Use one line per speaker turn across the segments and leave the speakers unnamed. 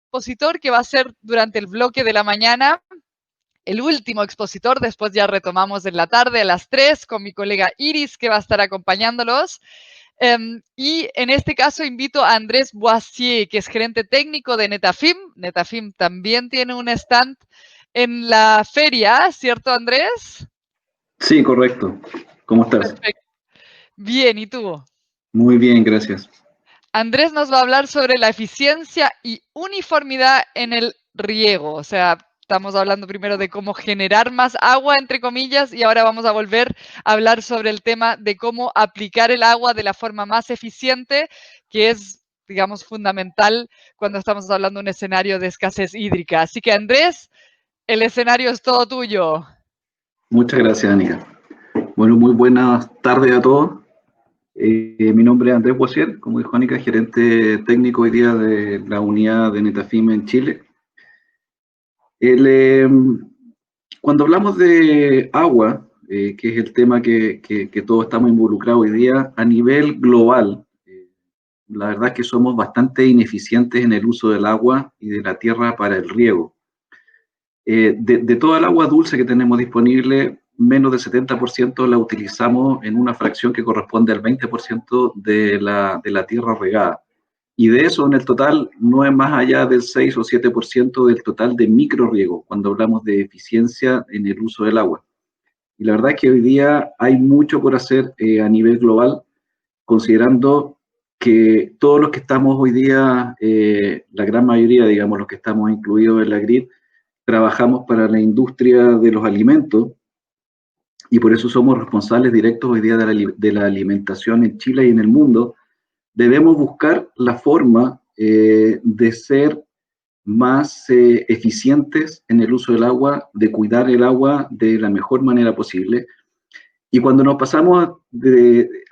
expositor que va a ser durante el bloque de la mañana, el último expositor. Después ya retomamos en la tarde a las 3 con mi colega Iris, que va a estar acompañándolos. Y en este caso invito a Andrés Boissier, que es gerente técnico de Netafim. Netafim también tiene un stand en la feria, ¿cierto, Andrés?
Sí, correcto. ¿Cómo estás?
Perfecto. Bien, ¿y tú?
Muy bien, gracias.
Andrés nos va a hablar sobre la eficiencia y uniformidad en el riego. O sea, estamos hablando primero de cómo generar más agua, entre comillas, y ahora vamos a volver a hablar sobre el tema de cómo aplicar el agua de la forma más eficiente, que es, digamos, fundamental cuando estamos hablando de un escenario de escasez hídrica. Así que, Andrés, el escenario es todo tuyo.
Muchas gracias, Anika. Bueno, muy buenas tardes a todos. Mi nombre es Andrés Boissier, como dijo Anika, gerente técnico hoy día de la unidad de Netafim en Chile. Cuando hablamos de agua, que es el tema que todos estamos involucrados hoy día, a nivel global, la verdad es que somos bastante ineficientes en el uso del agua y de la tierra para el riego. De toda el agua dulce que tenemos disponible, menos del 70% la utilizamos en una fracción que corresponde al 20% de la tierra regada. Y de eso, en el total, no es más allá del 6 o 7% del total de microriego, cuando hablamos de eficiencia en el uso del agua. Y la verdad es que hoy día hay mucho por hacer a nivel global, considerando que todos los que estamos hoy día, la gran mayoría, digamos, los que estamos incluidos en la grid, trabajamos para la industria de los alimentos y por eso somos responsables directos hoy día de la alimentación en Chile y en el mundo. Debemos buscar la forma de ser más eficientes en el uso del agua, de cuidar el agua de la mejor manera posible. Y cuando nos pasamos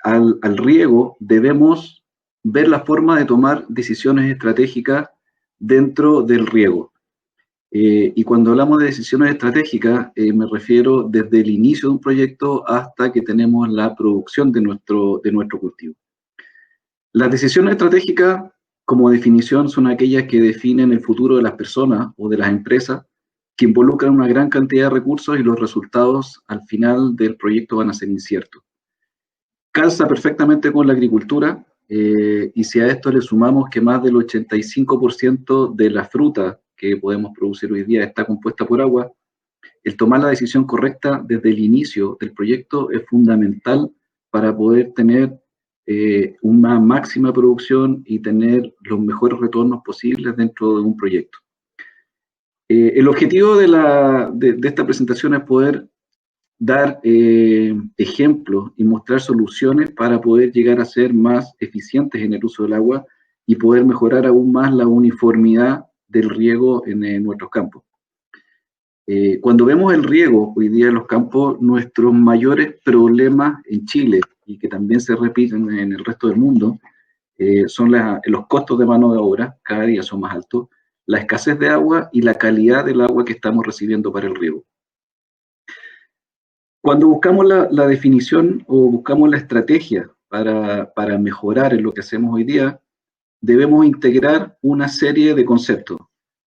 al riego, debemos ver la forma de tomar decisiones estratégicas dentro del riego. Y cuando hablamos de decisiones estratégicas, me refiero desde el inicio de un proyecto hasta que tenemos la producción de nuestro cultivo. Las decisiones estratégicas, como definición, son aquellas que definen el futuro de las personas o de las empresas, que involucran una gran cantidad de recursos y los resultados al final del proyecto van a ser inciertos. Calza perfectamente con la agricultura, y si a esto le sumamos que más del 85% de la fruta que podemos producir hoy día está compuesta por agua, el tomar la decisión correcta desde el inicio del proyecto es fundamental para poder tener una máxima producción y tener los mejores retornos posibles dentro de un proyecto. El objetivo de esta presentación es poder dar ejemplos y mostrar soluciones para poder llegar a ser más eficientes en el uso del agua y poder mejorar aún más la uniformidad del riego en nuestros campos. Cuando vemos el riego hoy día en los campos, nuestros mayores problemas en Chile, y que también se repiten en el resto del mundo, son los costos de mano de obra, cada día son más altos, la escasez de agua y la calidad del agua que estamos recibiendo para el riego. Cuando buscamos la definición o buscamos la estrategia para mejorar en lo que hacemos hoy día, debemos integrar una serie de conceptos.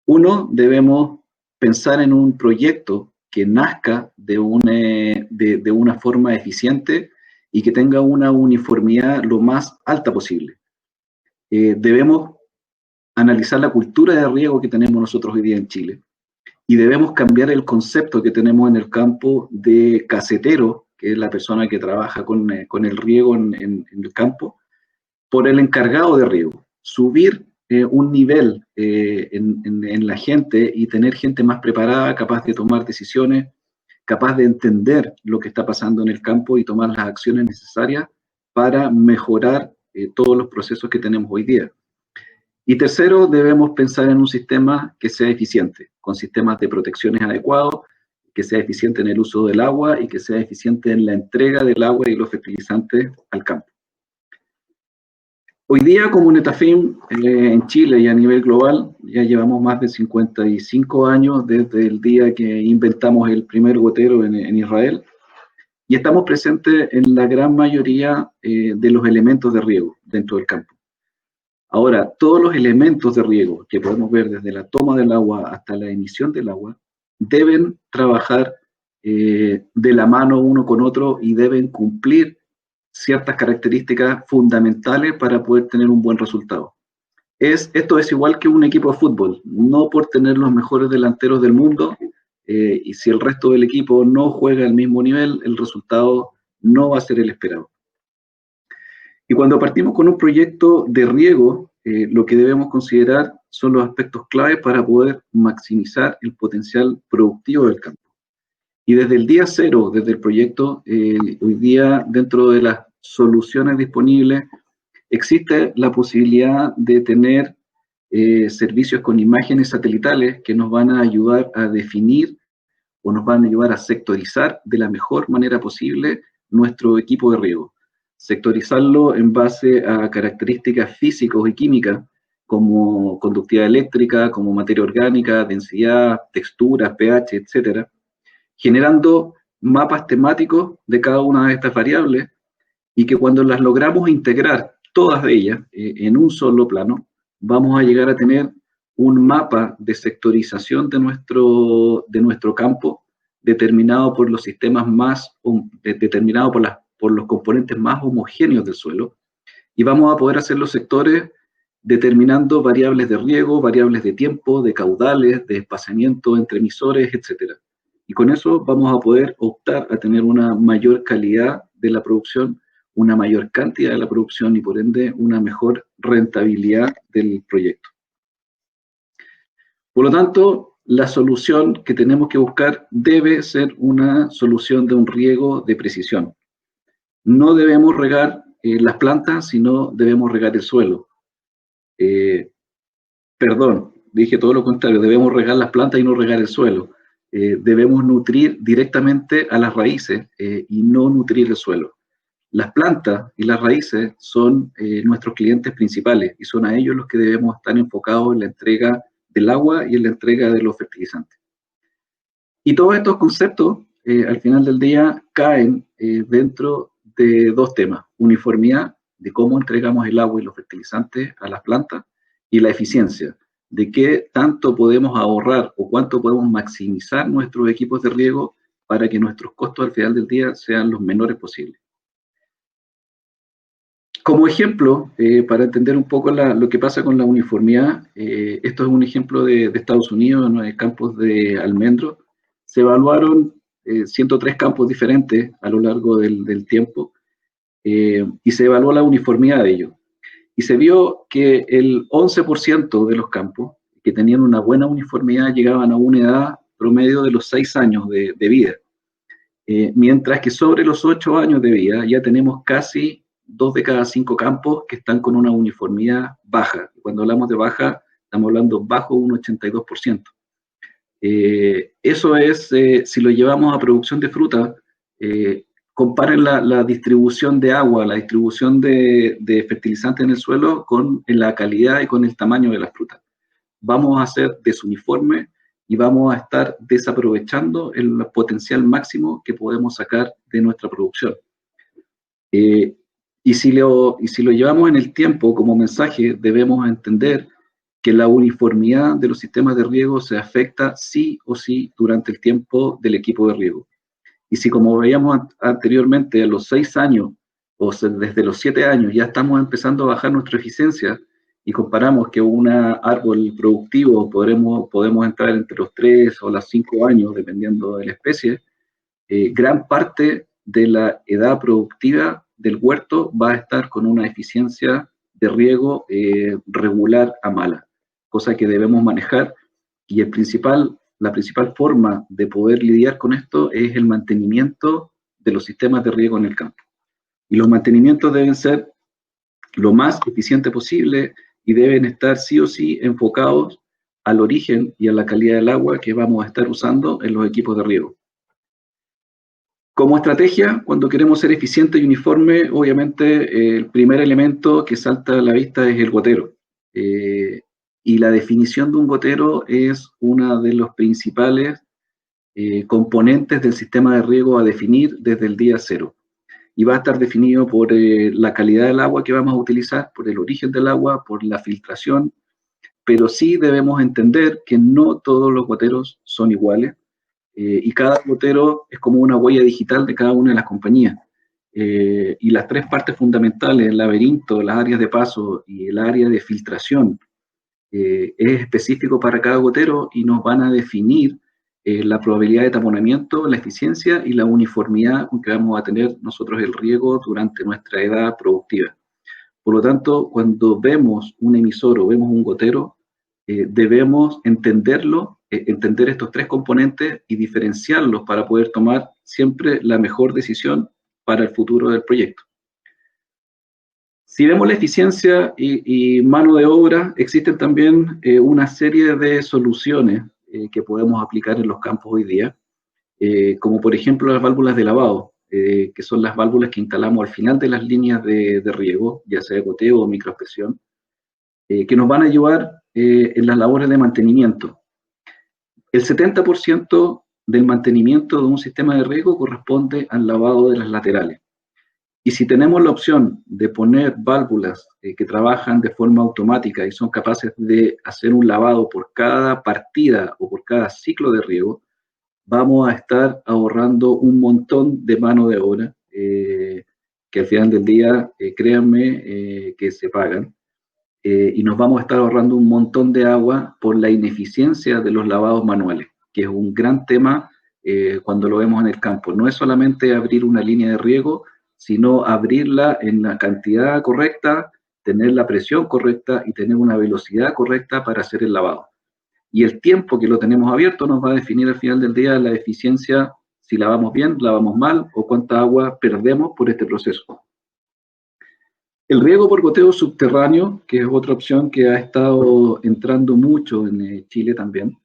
Uno, debemos pensar en un proyecto que nazca de una forma eficiente y que tenga una uniformidad lo más alta posible. Debemos analizar la cultura de riego que tenemos nosotros hoy día en Chile y debemos cambiar el concepto que tenemos en el campo de casetero, que es la persona que trabaja con el riego en el campo, por el encargado de riego. Subir un nivel en la gente y tener gente más preparada, capaz de tomar decisiones, capaz de entender lo que está pasando en el campo y tomar las acciones necesarias para mejorar todos los procesos que tenemos hoy día. Y tercero, debemos pensar en un sistema que sea eficiente, con sistemas de protecciones adecuados, que sea eficiente en el uso del agua y que sea eficiente en la entrega del agua y los fertilizantes al campo. Hoy día, como Netafim en Chile y a nivel global, ya llevamos más de 55 años desde el día que inventamos el primer gotero en Israel, y estamos presentes en la gran mayoría de los elementos de riego dentro del campo. Ahora, todos los elementos de riego que podemos ver desde la toma del agua hasta la emisión del agua deben trabajar de la mano uno con otro y deben cumplir ciertas características fundamentales para poder tener un buen resultado. Esto es igual que un equipo de fútbol, no por tener los mejores delanteros del mundo, y si el resto del equipo no juega al mismo nivel, el resultado no va a ser el esperado. Y cuando partimos con un proyecto de riego, lo que debemos considerar son los aspectos clave para poder maximizar el potencial productivo del campo. Y desde el día cero, desde el proyecto, hoy día dentro de las soluciones disponibles, existe la posibilidad de tener servicios con imágenes satelitales que nos van a ayudar a definir o nos van a ayudar a sectorizar de la mejor manera posible nuestro equipo de riego. Sectorizarlo en base a características físicas y químicas como conductividad eléctrica, como materia orgánica, densidad, textura, pH, etcétera, generando mapas temáticos de cada una de estas variables y que cuando las logramos integrar todas de ellas en un solo plano, vamos a llegar a tener un mapa de sectorización de nuestro campo determinado por los sistemas determinado por los componentes más homogéneos del suelo, y vamos a poder hacer los sectores determinando variables de riego, variables de tiempo, de caudales, de espaciamiento entre emisores, etc. Y con eso vamos a poder optar a tener una mayor calidad de la producción, una mayor cantidad de la producción y por ende una mejor rentabilidad del proyecto. Por lo tanto, la solución que tenemos que buscar debe ser una solución de un riego de precisión. No debemos regar las plantas, sino debemos regar el suelo. Perdón, dije todo lo contrario, debemos regar las plantas y no regar el suelo. Debemos nutrir directamente a las raíces y no nutrir el suelo. Las plantas y las raíces son nuestros clientes principales y son a ellos los que debemos estar enfocados en la entrega del agua y en la entrega de los fertilizantes. Y todos estos conceptos, al final del día, caen dentro de dos temas: uniformidad, de cómo entregamos el agua y los fertilizantes a las plantas, y la eficiencia, de qué tanto podemos ahorrar o cuánto podemos maximizar nuestros equipos de riego para que nuestros costos al final del día sean los menores posibles. Como ejemplo, para entender un poco lo que pasa con la uniformidad, esto es un ejemplo de Estados Unidos, en los campos de almendro. Se evaluaron 103 campos diferentes a lo largo del tiempo y se evaluó la uniformidad de ellos. Y se vio que el 11% de los campos que tenían una buena uniformidad llegaban a una edad promedio de los 6 años de vida. Mientras que sobre los 8 años de vida ya tenemos casi 2 de cada 5 campos que están con una uniformidad baja. Cuando hablamos de baja, estamos hablando bajo un 82%. Eso es, si lo llevamos a producción de fruta, comparen la distribución de agua, la distribución de fertilizantes en el suelo con la calidad y con el tamaño de las frutas. Vamos a ser desuniforme y vamos a estar desaprovechando el potencial máximo que podemos sacar de nuestra producción. Y si lo llevamos en el tiempo como mensaje, debemos entender que la uniformidad de los sistemas de riego se afecta sí o sí durante el tiempo del equipo de riego. Y si, como veíamos anteriormente, a los 6 años o desde los 7 años ya estamos empezando a bajar nuestra eficiencia y comparamos que un árbol productivo podemos entrar entre los 3 o los 5 años, dependiendo de la especie, gran parte de la edad productiva del huerto va a estar con una eficiencia de riego regular a mala, cosa que debemos manejar, y la principal forma de poder lidiar con esto es el mantenimiento de los sistemas de riego en el campo. Y los mantenimientos deben ser lo más eficiente posible y deben estar sí o sí enfocados al origen y a la calidad del agua que vamos a estar usando en los equipos de riego. Como estrategia, cuando queremos ser eficiente y uniforme, obviamente el primer elemento que salta a la vista es el gotero. Y la definición de un gotero es una de los principales componentes del sistema de riego a definir desde el día cero. y va a estar definido por la calidad del agua que vamos a utilizar, por el origen del agua, por la filtración, pero sí debemos entender que no todos los goteros son iguales, y cada gotero es como una huella digital de cada una de las compañías. Y las tres partes fundamentales, el laberinto, las áreas de paso y el área de filtración, es específico para cada gotero y nos van a definir la probabilidad de taponamiento, la eficiencia y la uniformidad con que vamos a tener nosotros el riego durante nuestra edad productiva. Por lo tanto, cuando vemos un emisor o vemos un gotero, debemos entenderlo, entender estos tres componentes y diferenciarlos para poder tomar siempre la mejor decisión para el futuro del proyecto. Si vemos la eficiencia y mano de obra, existen también una serie de soluciones que podemos aplicar en los campos hoy día, como por ejemplo las válvulas de lavado, que son las válvulas que instalamos al final de las líneas de riego, ya sea de goteo o microaspersión, que nos van a ayudar en las labores de mantenimiento. El 70% del mantenimiento de un sistema de riego corresponde al lavado de las laterales. Y si tenemos la opción de poner válvulas que trabajan de forma automática y son capaces de hacer un lavado por cada partida o por cada ciclo de riego, vamos a estar ahorrando un montón de mano de obra, que al final del día, créanme, que se pagan. Y nos vamos a estar ahorrando un montón de agua por la ineficiencia de los lavados manuales, que es un gran tema cuando lo vemos en el campo. No es solamente abrir una línea de riego, sino abrirla en la cantidad correcta, tener la presión correcta y tener una velocidad correcta para hacer el lavado. Y el tiempo que lo tenemos abierto nos va a definir al final del día la eficiencia, si lavamos bien, lavamos mal, o cuánta agua perdemos por este proceso. El riego por goteo subterráneo, que es otra opción que ha estado entrando mucho en Chile también,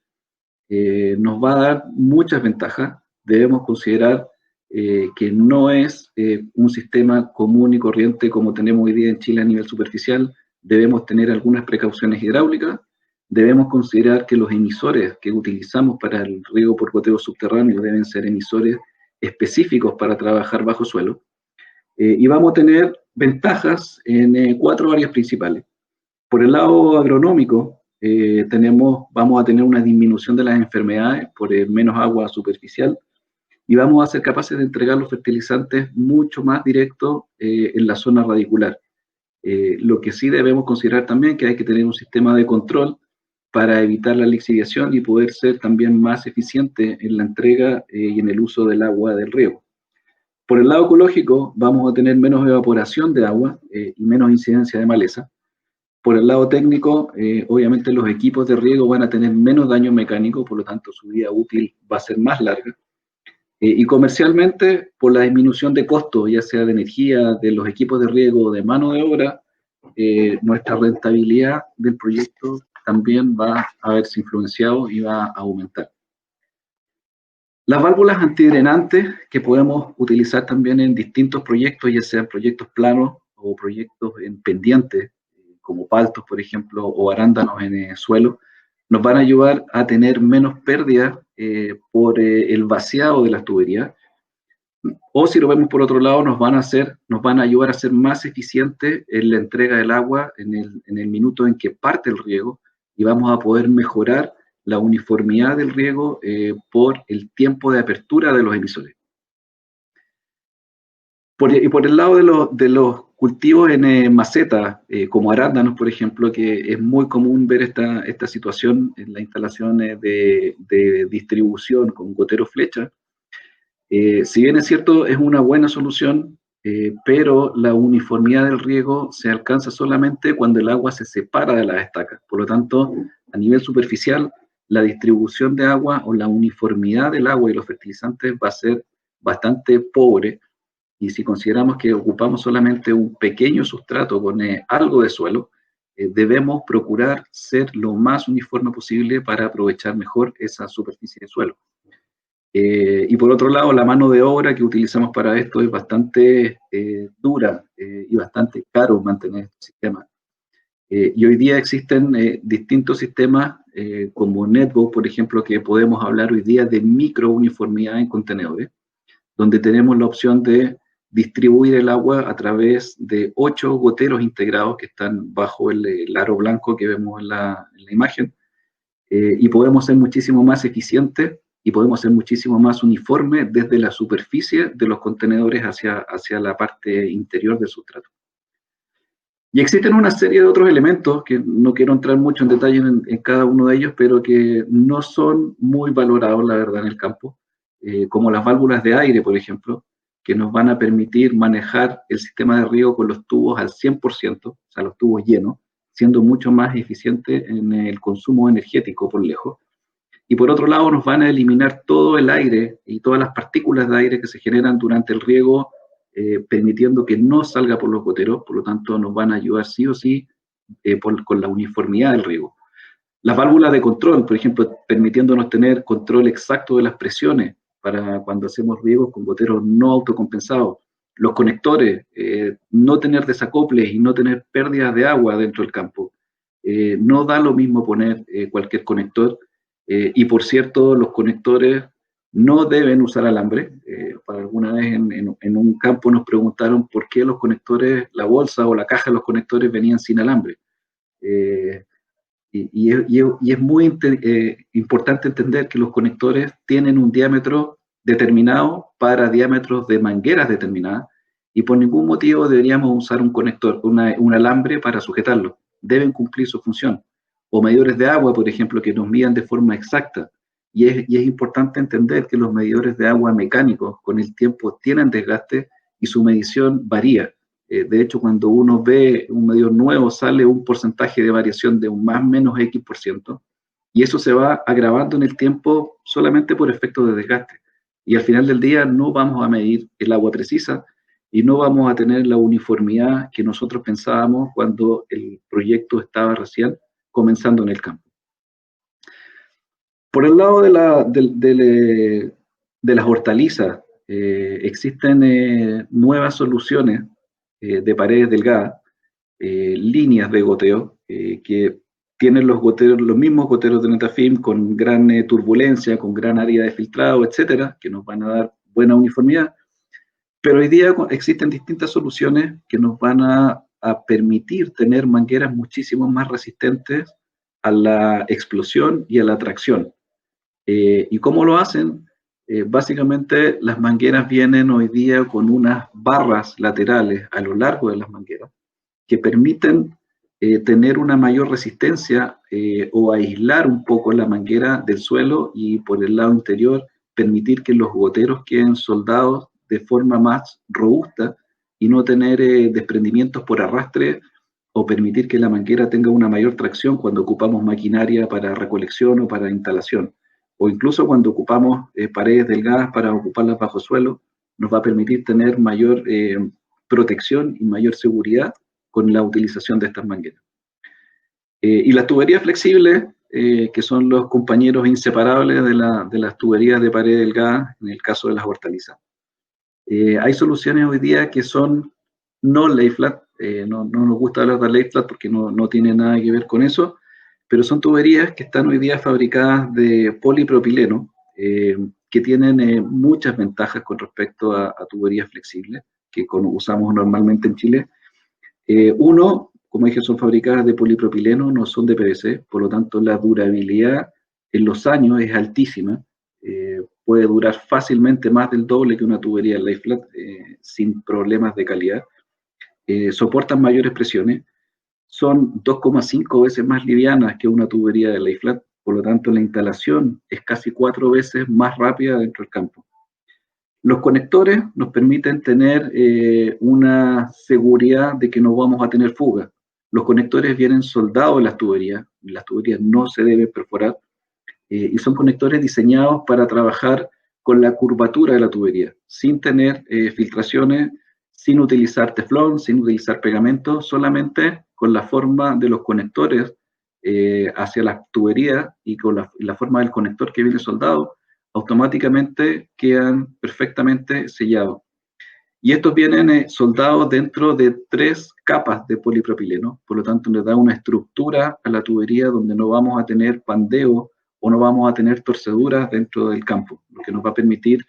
nos va a dar muchas ventajas. Debemos considerar que no es un sistema común y corriente como tenemos hoy día en Chile a nivel superficial. Debemos tener algunas precauciones hidráulicas. Debemos considerar que los emisores que utilizamos para el riego por goteo subterráneo deben ser emisores específicos para trabajar bajo suelo. Y vamos a tener ventajas en 4 áreas principales. Por el lado agronómico, vamos a tener una disminución de las enfermedades por menos agua superficial, y vamos a ser capaces de entregar los fertilizantes mucho más directos en la zona radicular. Lo que sí debemos considerar también que hay que tener un sistema de control para evitar la lixiviación y poder ser también más eficiente en la entrega y en el uso del agua del riego. Por el lado ecológico, vamos a tener menos evaporación de agua y menos incidencia de maleza. Por el lado técnico, obviamente los equipos de riego van a tener menos daño mecánico, por lo tanto su vida útil va a ser más larga. Y comercialmente, por la disminución de costos, ya sea de energía, de los equipos de riego o de mano de obra, nuestra rentabilidad del proyecto también va a verse influenciado y va a aumentar. Las válvulas antidrenantes que podemos utilizar también en distintos proyectos, ya sean proyectos planos o proyectos en pendientes, como paltos, por ejemplo, o arándanos en el suelo, nos van a ayudar a tener menos pérdidas por el vaciado de las tuberías. O si lo vemos por otro lado, nos van a ayudar a ser más eficientes en la entrega del agua en el minuto en que parte el riego, y vamos a poder mejorar la uniformidad del riego por el tiempo de apertura de los emisores. Y por el lado de los cultivos en maceta, como arándanos, por ejemplo, que es muy común ver esta situación en las instalaciones de distribución con gotero flecha. Si bien es cierto, es una buena solución, pero la uniformidad del riego se alcanza solamente cuando el agua se separa de las estacas. Por lo tanto, a nivel superficial, la distribución de agua o la uniformidad del agua y los fertilizantes va a ser bastante pobre. Y si consideramos que ocupamos solamente un pequeño sustrato con algo de suelo, debemos procurar ser lo más uniforme posible para aprovechar mejor esa superficie de suelo. Y por otro lado, la mano de obra que utilizamos para esto es bastante dura y bastante caro mantener este sistema. Y hoy día existen distintos sistemas como Netbox, por ejemplo, que podemos hablar hoy día de micro uniformidad en contenedores, donde tenemos la opción de distribuir el agua a través de 8 goteros integrados que están bajo el aro blanco que vemos en la imagen, y podemos ser muchísimo más eficientes y podemos ser muchísimo más uniformes desde la superficie de los contenedores hacia la parte interior del sustrato. Y existen una serie de otros elementos que no quiero entrar mucho en detalle en cada uno de ellos, pero que no son muy valorados, la verdad, en el campo, como las válvulas de aire, por ejemplo, que nos van a permitir manejar el sistema de riego con los tubos al 100%, o sea, los tubos llenos, siendo mucho más eficiente en el consumo energético por lejos. Y por otro lado, nos van a eliminar todo el aire y todas las partículas de aire que se generan durante el riego, permitiendo que no salga por los goteros, por lo tanto nos van a ayudar sí o sí con la uniformidad del riego. Las válvulas de control, por ejemplo, permitiéndonos tener control exacto de las presiones para cuando hacemos riegos con goteros no autocompensados. Los conectores, no tener desacoples y no tener pérdidas de agua dentro del campo. No da lo mismo poner cualquier conector, y por cierto, los conectores no deben usar alambre. Para alguna vez en un campo nos preguntaron por qué los conectores, la bolsa o la caja de los conectores venían sin alambre. Y es muy importante entender que los conectores tienen un diámetro determinado para diámetros de mangueras determinadas, y por ningún motivo deberíamos usar un conector, un alambre para sujetarlo. Deben cumplir su función. O medidores de agua, por ejemplo, que nos midan de forma exacta. Y es importante entender que los medidores de agua mecánicos con el tiempo tienen desgaste y su medición varía. De hecho, cuando uno ve un medidor nuevo, sale un porcentaje de variación de un más o menos X%, y eso se va agravando en el tiempo solamente por efecto de desgaste. Y al final del día no vamos a medir el agua precisa y no vamos a tener la uniformidad que nosotros pensábamos cuando el proyecto estaba recién comenzando en el campo. Por el lado de las hortalizas, existen nuevas soluciones de paredes delgadas, líneas de goteo, que tienen los mismos goteros de Netafim con gran turbulencia, con gran área de filtrado, etcétera, que nos van a dar buena uniformidad. Pero hoy día existen distintas soluciones que nos van a permitir tener mangueras muchísimo más resistentes a la explosión y a la tracción. ¿Y cómo lo hacen? Básicamente las mangueras vienen hoy día con unas barras laterales a lo largo de las mangueras que permiten tener una mayor resistencia o aislar un poco la manguera del suelo, y por el lado interior permitir que los goteros queden soldados de forma más robusta y no tener desprendimientos por arrastre, o permitir que la manguera tenga una mayor tracción cuando ocupamos maquinaria para recolección o para instalación, o incluso cuando ocupamos paredes delgadas para ocuparlas bajo suelo. Nos va a permitir tener mayor protección y mayor seguridad con la utilización de estas mangueras. Y las tuberías flexibles, que son los compañeros inseparables de las tuberías de pared delgada en el caso de las hortalizas. Hay soluciones hoy día que son no lay flat, no nos gusta hablar de lay flat porque no tiene nada que ver con eso, pero son tuberías que están hoy día fabricadas de polipropileno, que tienen muchas ventajas con respecto a tuberías flexibles que usamos normalmente en Chile. Uno, como dije, son fabricadas de polipropileno, no son de PVC, por lo tanto la durabilidad en los años es altísima. Puede durar fácilmente más del doble que una tubería lay flat, sin problemas de calidad. Soportan mayores presiones, son 2,5 veces más livianas que una tubería de lay flat, por lo tanto la instalación es casi 4 veces más rápida dentro del campo. Los conectores nos permiten tener una seguridad de que no vamos a tener fuga. Los conectores vienen soldados en las tuberías no se deben perforar, y son conectores diseñados para trabajar con la curvatura de la tubería, sin tener filtraciones, sin utilizar teflón, sin utilizar pegamento, solamente con la forma de los conectores hacia la tubería y con la forma del conector que viene soldado, automáticamente quedan perfectamente sellados. Y estos vienen soldados dentro de 3 capas de polipropileno, por lo tanto le da una estructura a la tubería donde no vamos a tener pandeo o no vamos a tener torceduras dentro del campo, lo que nos va a permitir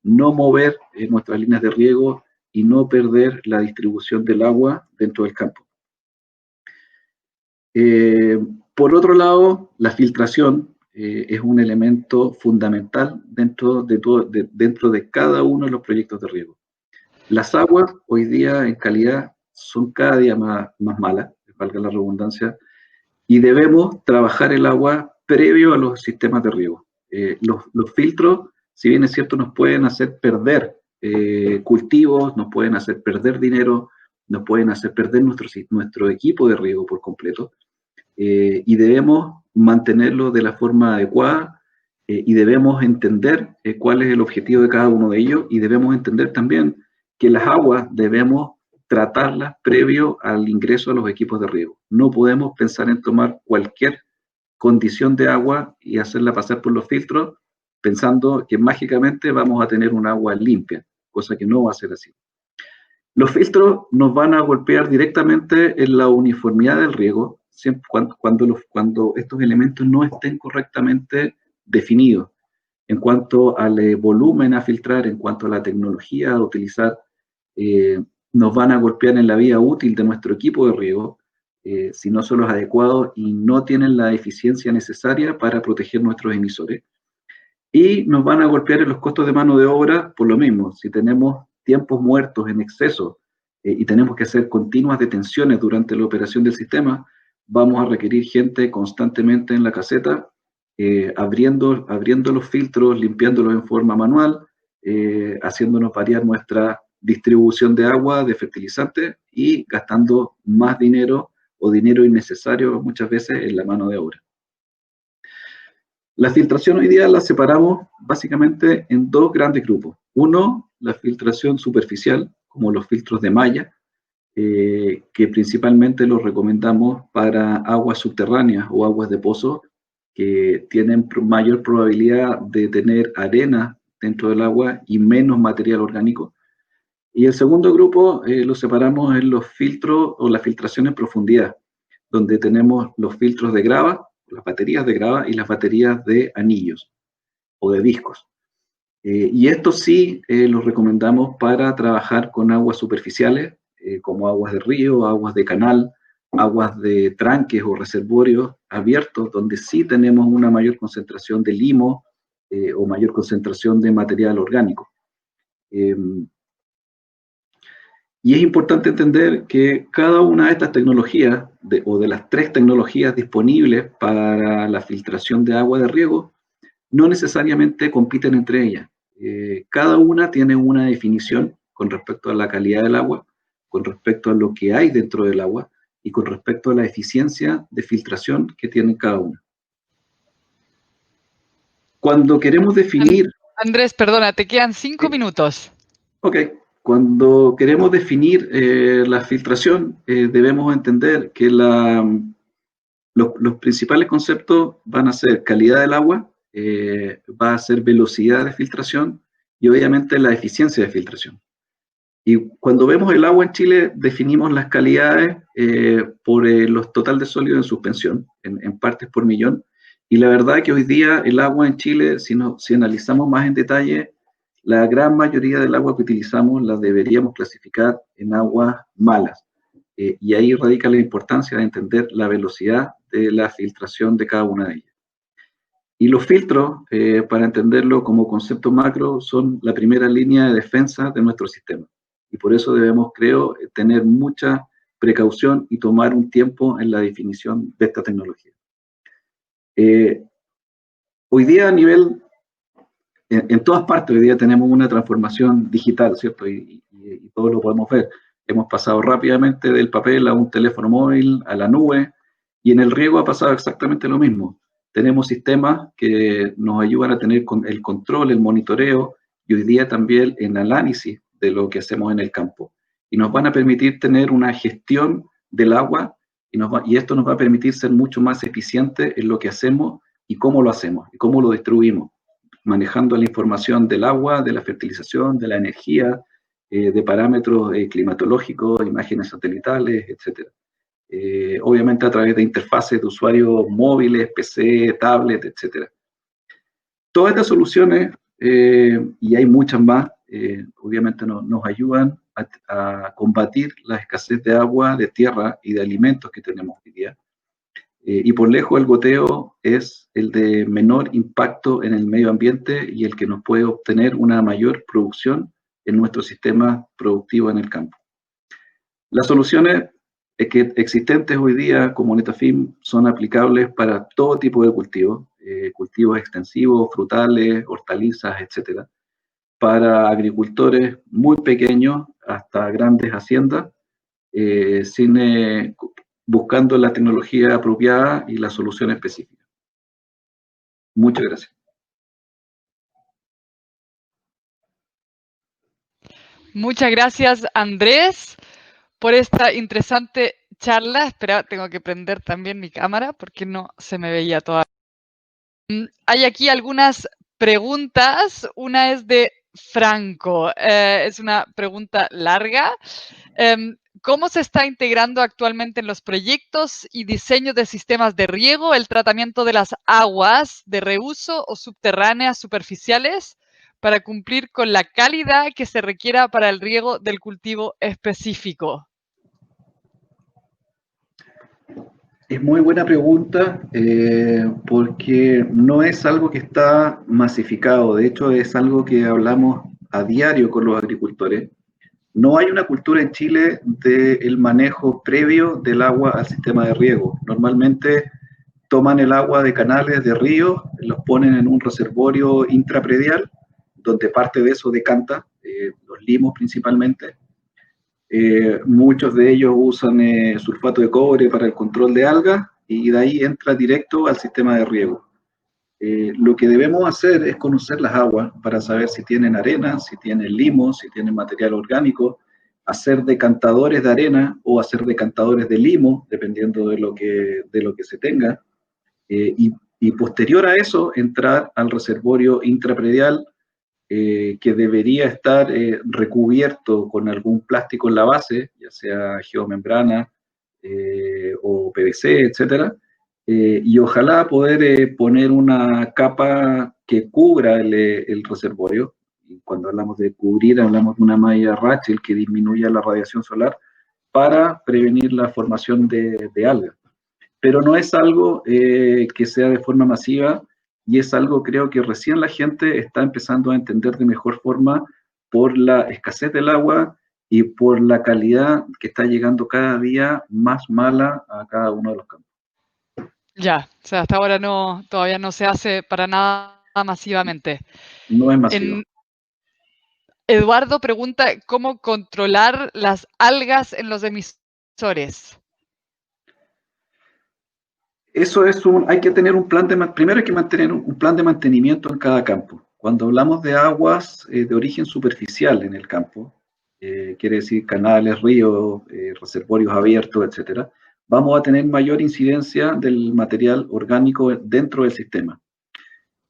no mover nuestras líneas de riego y no perder la distribución del agua dentro del campo. Por otro lado, la filtración es un elemento fundamental dentro de cada uno de los proyectos de riego. Las aguas hoy día en calidad son cada día más malas, valga la redundancia, y debemos trabajar el agua previo a los sistemas de riego. Los filtros, si bien es cierto, nos pueden hacer perder cultivos, nos pueden hacer perder dinero, nos pueden hacer perder nuestro equipo de riego por completo, y debemos mantenerlo de la forma adecuada, y debemos entender cuál es el objetivo de cada uno de ellos, y debemos entender también que las aguas debemos tratarlas previo al ingreso a los equipos de riego. No podemos pensar en tomar cualquier condición de agua y hacerla pasar por los filtros pensando que mágicamente vamos a tener un agua limpia, cosa que no va a ser así. Los filtros nos van a golpear directamente en la uniformidad del riego cuando estos elementos no estén correctamente definidos en cuanto al volumen a filtrar, en cuanto a la tecnología a utilizar. Nos van a golpear en la vida útil de nuestro equipo de riego si no son los adecuados y no tienen la eficiencia necesaria para proteger nuestros emisores. Y nos van a golpear en los costos de mano de obra por lo mismo. Si tenemos tiempos muertos en exceso y tenemos que hacer continuas detenciones durante la operación del sistema, vamos a requerir gente constantemente en la caseta, abriendo los filtros, limpiándolos en forma manual, haciéndonos variar nuestra distribución de agua, de fertilizantes y gastando más dinero o dinero innecesario muchas veces en la mano de obra. La filtración hoy día la separamos básicamente en dos grandes grupos. Uno, la filtración superficial, como los filtros de malla, que principalmente los recomendamos para aguas subterráneas o aguas de pozo, que tienen mayor probabilidad de tener arena dentro del agua y menos material orgánico. Y el segundo grupo lo separamos en los filtros o la filtración en profundidad, donde tenemos los filtros de grava, las baterías de grava y las baterías de anillos o de discos. Y estos sí los recomendamos para trabajar con aguas superficiales, como aguas de río, aguas de canal, aguas de tranques o reservorios abiertos, donde sí tenemos una mayor concentración de limo o mayor concentración de material orgánico. Y es importante entender que cada una de estas tecnologías, o de las tres tecnologías disponibles para la filtración de agua de riego, no necesariamente compiten entre ellas. Cada una tiene una definición con respecto a la calidad del agua, con respecto a lo que hay dentro del agua y con respecto a la eficiencia de filtración que tienen cada una. Cuando queremos definir...
Andrés, perdona, te quedan 5 minutos.
Ok. Cuando queremos definir la filtración, debemos entender que los principales conceptos van a ser calidad del agua, va a ser velocidad de filtración y obviamente la eficiencia de filtración. Y cuando vemos el agua en Chile, definimos las calidades por los total de sólido en suspensión, en partes por millón. Y la verdad que hoy día el agua en Chile, si analizamos más en detalle, la gran mayoría del agua que utilizamos la deberíamos clasificar en aguas malas. Y ahí radica la importancia de entender la velocidad de la filtración de cada una de ellas. Y los filtros, para entenderlo como concepto macro, son la primera línea de defensa de nuestro sistema. Y por eso debemos, creo, tener mucha precaución y tomar un tiempo en la definición de esta tecnología. Hoy día a nivel... En todas partes hoy día tenemos una transformación digital, ¿cierto? Y todo lo podemos ver. Hemos pasado rápidamente del papel a un teléfono móvil, a la nube, y en el riego ha pasado exactamente lo mismo. Tenemos sistemas que nos ayudan a tener el control, el monitoreo, y hoy día también el análisis de lo que hacemos en el campo. Y nos van a permitir tener una gestión del agua, y esto nos va a permitir ser mucho más eficientes en lo que hacemos y cómo lo hacemos, y cómo lo distribuimos, manejando la información del agua, de la fertilización, de la energía, de parámetros climatológicos, imágenes satelitales, etc. Obviamente a través de interfaces de usuarios móviles, PC, tablet, etc. Todas estas soluciones, y hay muchas más, obviamente nos ayudan a combatir la escasez de agua, de tierra y de alimentos que tenemos hoy día. Y por lejos el goteo es el de menor impacto en el medio ambiente y el que nos puede obtener una mayor producción en nuestro sistema productivo en el campo. Las soluciones que existentes hoy día como Netafim son aplicables para todo tipo de cultivos, cultivos extensivos, frutales, hortalizas, etcétera, para agricultores muy pequeños hasta grandes haciendas, buscando la tecnología apropiada y la solución específica. Muchas gracias.
Muchas gracias, Andrés, por esta interesante charla. Espera, tengo que prender también mi cámara porque no se me veía todavía. Hay aquí algunas preguntas. Una es de Franco. Es una pregunta larga. ¿Cómo se está integrando actualmente en los proyectos y diseños de sistemas de riego el tratamiento de las aguas de reuso o subterráneas superficiales para cumplir con la calidad que se requiera para el riego del cultivo específico?
Es muy buena pregunta porque no es algo que está masificado, de hecho es algo que hablamos a diario con los agricultores. No hay una cultura en Chile del manejo previo del agua al sistema de riego. Normalmente toman el agua de canales, de ríos, los ponen en un reservorio intrapredial, donde parte de eso decanta, los limos principalmente. Muchos de ellos usan sulfato de cobre para el control de algas y de ahí entra directo al sistema de riego. Lo que debemos hacer es conocer las aguas para saber si tienen arena, si tienen limo, si tienen material orgánico, hacer decantadores de arena o hacer decantadores de limo, dependiendo de lo que se tenga, y posterior a eso entrar al reservorio intrapredial, que debería estar recubierto con algún plástico en la base, ya sea geomembrana o PVC, etcétera, y ojalá poder poner una capa que cubra el reservorio. Y cuando hablamos de cubrir, hablamos de una malla Rachel que disminuya la radiación solar para prevenir la formación de algas. Pero no es algo que sea de forma masiva, y es algo creo que recién la gente está empezando a entender de mejor forma por la escasez del agua y por la calidad que está llegando cada día más mala a cada uno de los campos.
Ya, o sea, hasta ahora todavía no se hace para nada masivamente.
No es masivo.
Eduardo pregunta cómo controlar las algas en los emisores.
Eso hay que tener primero hay que mantener un plan de mantenimiento en cada campo. Cuando hablamos de aguas de origen superficial en el campo, quiere decir canales, ríos, reservorios abiertos, etcétera, vamos a tener mayor incidencia del material orgánico dentro del sistema.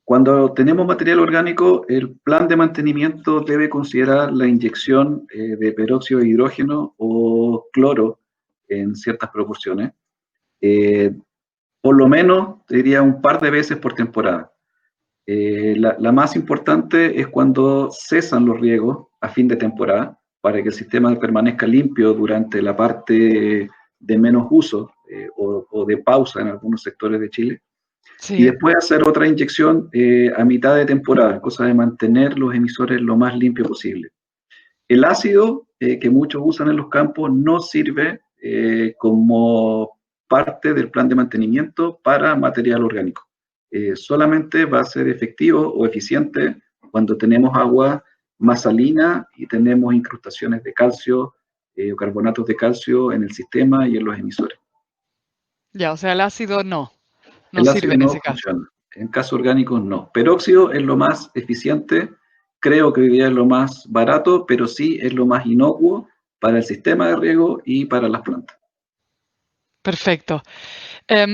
Cuando tenemos material orgánico, el plan de mantenimiento debe considerar la inyección de peróxido de hidrógeno o cloro en ciertas proporciones. Por lo menos, diría, un par de veces por temporada. La más importante es cuando cesan los riegos a fin de temporada, para que el sistema permanezca limpio durante la parte de menos uso o de pausa en algunos sectores de Chile. Sí. Y después hacer otra inyección a mitad de temporada, cosa de mantener los emisores lo más limpio posible. El ácido que muchos usan en los campos no sirve como parte del plan de mantenimiento para material orgánico. Solamente va a ser efectivo o eficiente cuando tenemos agua más salina y tenemos incrustaciones de calcio o carbonatos de calcio en el sistema y en los emisores.
Ya, o sea, el ácido no
el
sirve
ácido
en
no
ese
funciona.
caso.
En caso orgánico no. Peróxido es lo más eficiente, creo que hoy día es lo más barato, pero sí es lo más inocuo para el sistema de riego y para las plantas.
Perfecto.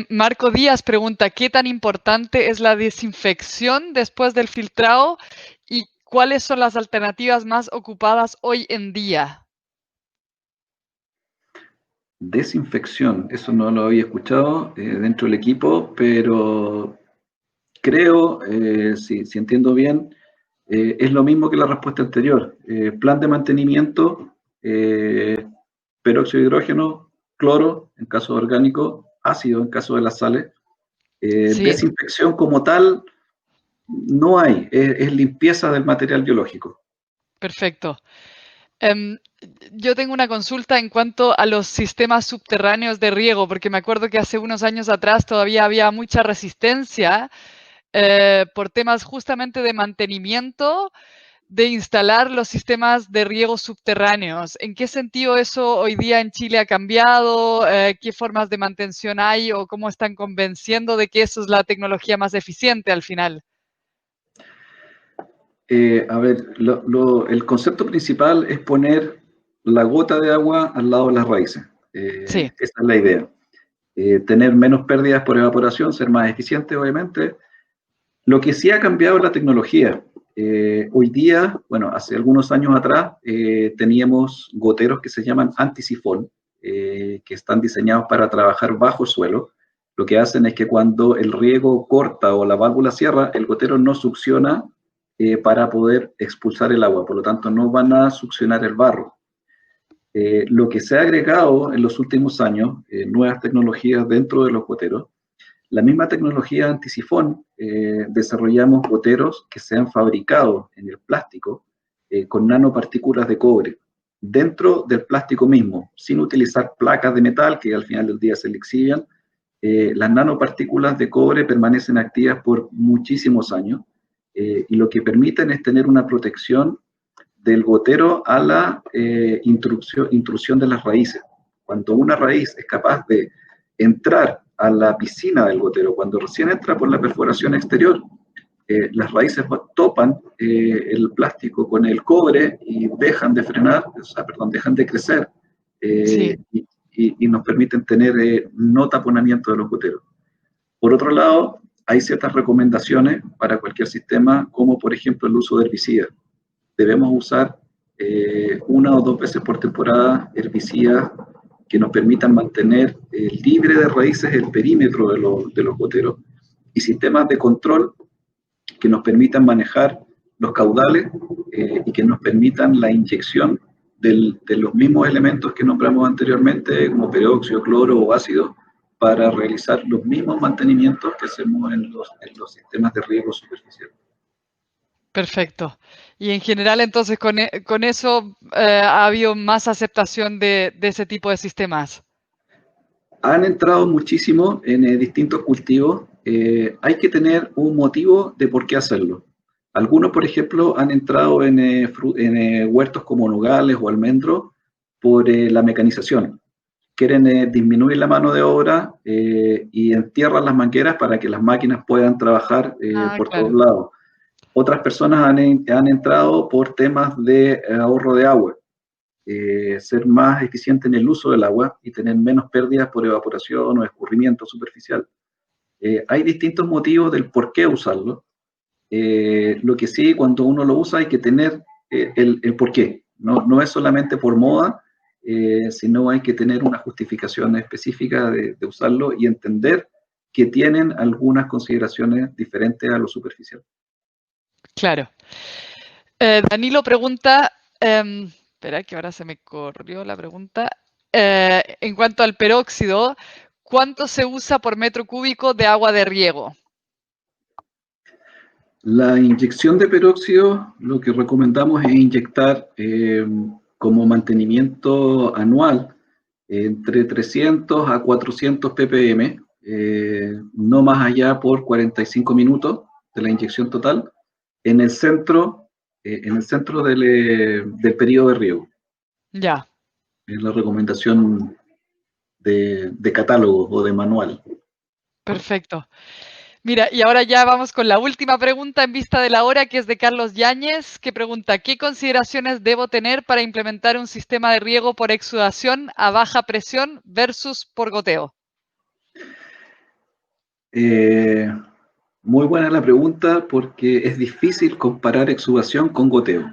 Marco Díaz pregunta, ¿qué tan importante es la desinfección después del filtrado y cuáles son las alternativas más ocupadas hoy en día?
Desinfección, eso no lo había escuchado dentro del equipo, pero creo, si entiendo bien, es lo mismo que la respuesta anterior. Plan de mantenimiento peróxido de hidrógeno, cloro en caso orgánico, ácido en caso de las sales.
Sí,
Desinfección como tal no hay, es limpieza del material biológico.
perfecto. Em, yo tengo una consulta en cuanto a los sistemas subterráneos de riego, porque me acuerdo que hace unos años atrás todavía había mucha resistencia por temas justamente de mantenimiento de instalar los sistemas de riego subterráneos. ¿En qué sentido eso hoy día en Chile ha cambiado? ¿Qué formas de mantención hay o cómo están convenciendo de que eso es la tecnología más eficiente al final?
A ver, el concepto principal es poner la gota de agua al lado de las raíces.
Sí,
Esa es la idea. Tener menos pérdidas por evaporación, ser más eficiente, obviamente. Lo que sí ha cambiado es la tecnología. Hoy día, bueno, hace algunos años atrás, teníamos goteros que se llaman antisifón, que están diseñados para trabajar bajo suelo. Lo que hacen es que cuando el riego corta o la válvula cierra, el gotero no succiona para poder expulsar el agua, por lo tanto no van a succionar el barro. Lo que se ha agregado en los últimos años, nuevas tecnologías dentro de los goteros, la misma tecnología antisifón, desarrollamos goteros que se han fabricado en el plástico con nanopartículas de cobre dentro del plástico mismo, sin utilizar placas de metal que al final del día se lixivian. Las nanopartículas de cobre permanecen activas por muchísimos años y lo que permiten es tener una protección del gotero a la intrusión de las raíces. Cuando una raíz es capaz de entrar a la piscina del gotero, cuando recién entra por la perforación exterior, las raíces topan el plástico con el cobre y dejan de frenar, o sea, perdón, dejan de crecer
sí,
y nos permiten tener no taponamiento de los goteros. Por otro lado, hay ciertas recomendaciones para cualquier sistema, como por ejemplo el uso de herbicidas. Debemos usar una o dos veces por temporada herbicidas que nos permitan mantener libre de raíces el perímetro de los goteros y sistemas de control que nos permitan manejar los caudales y que nos permitan la inyección de los mismos elementos que nombramos anteriormente, como peróxido, cloro o ácido, para realizar los mismos mantenimientos que hacemos en los sistemas de riego superficial.
perfecto. Y en general, entonces, con eso ha habido más aceptación de ese tipo de sistemas.
Han entrado muchísimo en distintos cultivos. Hay que tener un motivo de por qué hacerlo. Algunos, por ejemplo, han entrado en huertos como nogales o almendros por la mecanización. Quieren disminuir la mano de obra y entierran las mangueras para que las máquinas puedan trabajar
Ah,
por todos
claro.
lados. Otras personas han entrado por temas de ahorro de agua. Ser más eficiente en el uso del agua y tener menos pérdidas por evaporación o escurrimiento superficial. Hay distintos motivos del por qué usarlo. Lo que sí, cuando uno lo usa hay que tener el por qué. No es solamente por moda, sino hay que tener una justificación específica de usarlo y entender que tienen algunas consideraciones diferentes a lo superficial.
Claro. Danilo pregunta, espera que ahora se me corrió la pregunta. En cuanto al peróxido, ¿cuánto se usa por metro cúbico de agua de riego?
La inyección de peróxido, lo que recomendamos es inyectar como mantenimiento anual entre 300 a 400 ppm, no más allá por 45 minutos de la inyección total, en el centro del periodo de riego.
Ya,
Es la recomendación de catálogo o de manual.
perfecto. Mira, y ahora ya vamos con la última pregunta en vista de la hora, que es de Carlos Yáñez, que pregunta, ¿qué consideraciones debo tener para implementar un sistema de riego por exudación a baja presión versus por goteo?
Muy buena la pregunta porque es difícil comparar exudación con goteo.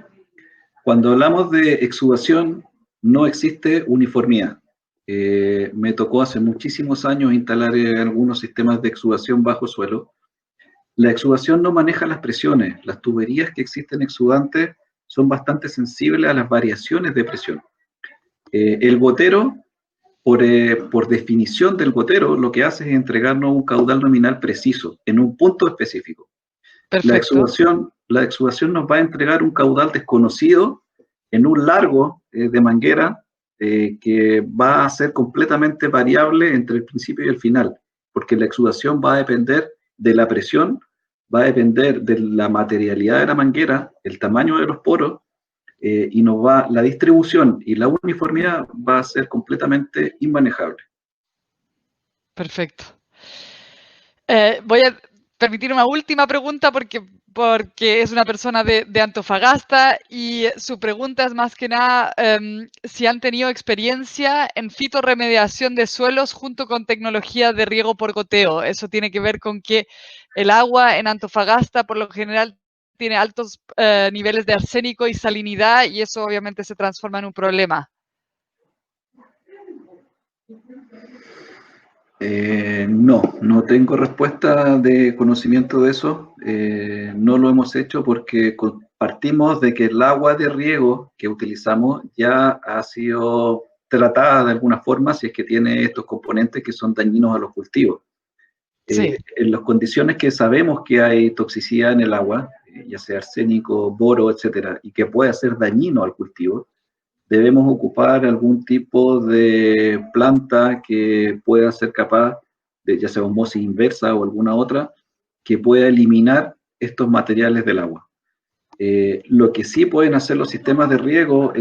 Cuando hablamos de exudación no existe uniformidad. Me tocó hace muchísimos años instalar algunos sistemas de exudación bajo suelo. La exudación no maneja las presiones. Las tuberías que existen exudantes son bastante sensibles a las variaciones de presión. El gotero, por definición del gotero, lo que hace es entregarnos un caudal nominal preciso, en un punto específico.
Perfecto.
La exudación nos va a entregar un caudal desconocido en un largo de manguera que va a ser completamente variable entre el principio y el final, porque la exudación va a depender de la presión, va a depender de la materialidad de la manguera, el tamaño de los poros, y la distribución y la uniformidad va a ser completamente inmanejable.
Perfecto. Voy a permitir una última pregunta porque es una persona de Antofagasta y su pregunta es más que nada si han tenido experiencia en fitorremediación de suelos junto con tecnología de riego por goteo. Eso tiene que ver con que el agua en Antofagasta por lo general tiene altos niveles de arsénico y salinidad y eso obviamente se transforma en un problema.
No tengo respuesta de conocimiento de eso. No lo hemos hecho porque partimos de que el agua de riego que utilizamos ya ha sido tratada de alguna forma si es que tiene estos componentes que son dañinos a los cultivos.
Sí.
En las condiciones que sabemos que hay toxicidad en el agua, ya sea arsénico, boro, etcétera, y que puede ser dañino al cultivo, debemos ocupar algún tipo de planta que pueda ser capaz de, ya sea osmosis inversa o alguna otra, que pueda eliminar estos materiales del agua. Lo que sí pueden hacer los sistemas de riego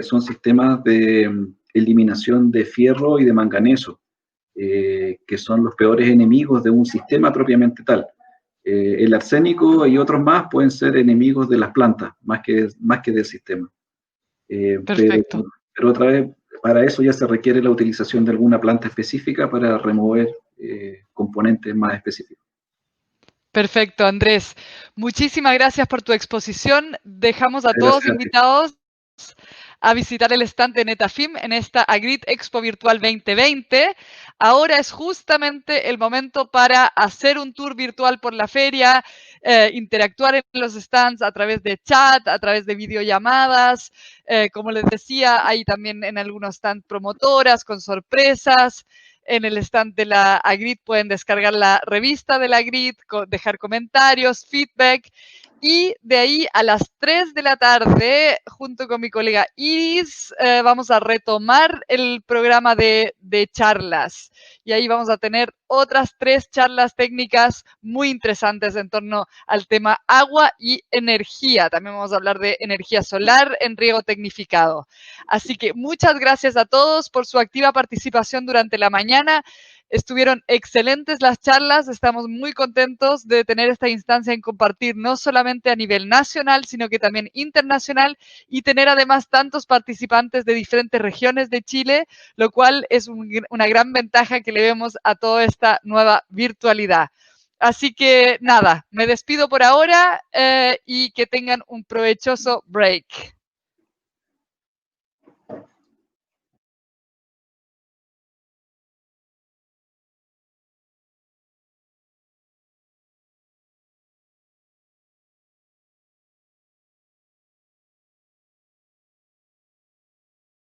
son sistemas de eliminación de fierro y de manganeso, que son los peores enemigos de un sistema propiamente tal. El arsénico y otros más pueden ser enemigos de las plantas, más que del sistema.
Perfecto.
Pero otra vez, para eso ya se requiere la utilización de alguna planta específica para remover componentes más específicos.
Perfecto, Andrés. Muchísimas gracias por tu exposición. Dejamos a todos invitados a visitar el stand de Netafim en esta Agrit Expo Virtual 2020. Ahora es justamente el momento para hacer un tour virtual por la feria, interactuar en los stands a través de chat, a través de videollamadas. Como les decía, hay también en algunos stands promotoras con sorpresas. En el stand de la Agrit pueden descargar la revista de la Agrit, dejar comentarios, feedback. Y de ahí a las 3 de la tarde, junto con mi colega Iris, vamos a retomar el programa de charlas. Y ahí vamos a tener otras 3 charlas técnicas muy interesantes en torno al tema agua y energía. También vamos a hablar de energía solar en riego tecnificado. Así que muchas gracias a todos por su activa participación durante la mañana. Estuvieron excelentes las charlas, estamos muy contentos de tener esta instancia en compartir no solamente a nivel nacional, sino que también internacional y tener además tantos participantes de diferentes regiones de Chile, lo cual es una gran ventaja que le vemos a toda esta nueva virtualidad. Así que nada, me despido por ahora y que tengan un provechoso break.